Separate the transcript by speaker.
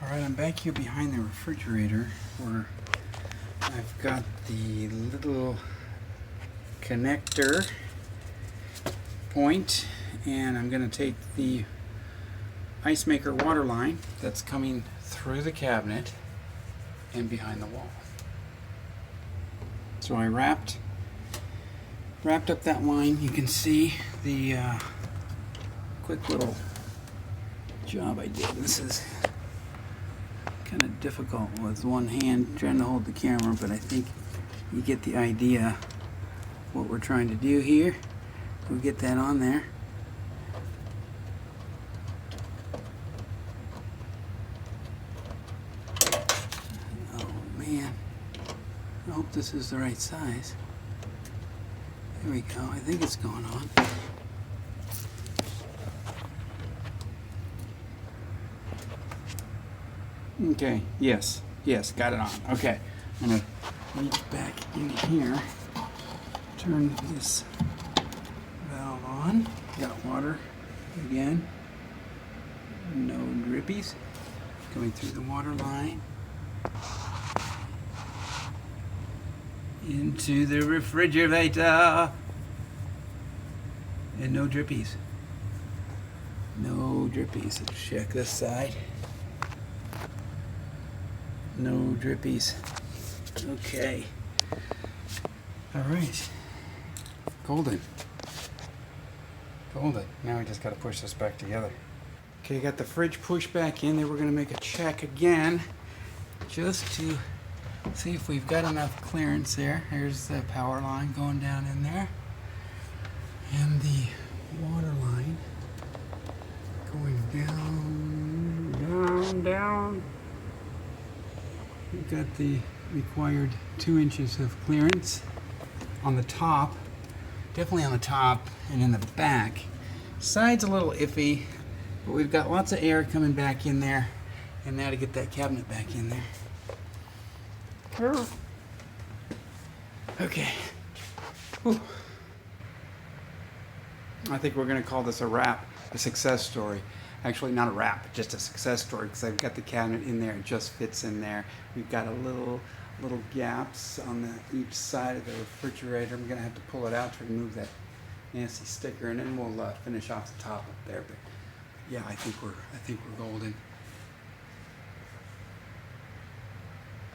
Speaker 1: Alright, I'm back here behind the refrigerator where I've got the little connector point, and I'm going to take the ice maker water line that's coming through the cabinet and behind the wall. So I wrapped up that line. You can see the quick little job I did. This is kind of difficult with one hand trying to hold the camera, but I think you get the idea what we're trying to do here. We'll get that on there. Oh man, I hope this is the right size. There we go. I think it's going on. Okay, yes, got it on. Okay, I'm going to reach back in here, turn this valve on. Got water again. No drippies going through the water line into the refrigerator. And no drippies. No drippies. Let's check this side. No drippies. Okay. All right. Golden. Now we just got to push this back together. Okay, got the fridge pushed back in there. We're going to make a check again just to see if we've got enough clearance there. Here's the power line going down in there. And the water line going down. We've got the required 2 inches of clearance on the top, definitely on the top and in the back. Side's a little iffy, but we've got lots of air coming back in there, and now to get that cabinet back in there. Okay. Whew. I think we're going to call this a wrap, a success story. Actually, not a wrap, just a success story, because I've got the cabinet in there. It just fits in there. We've got a little gaps on each side of the refrigerator. I'm going to have to pull it out to remove that nasty sticker, and then we'll finish off the top up there. But yeah, I think we're golden.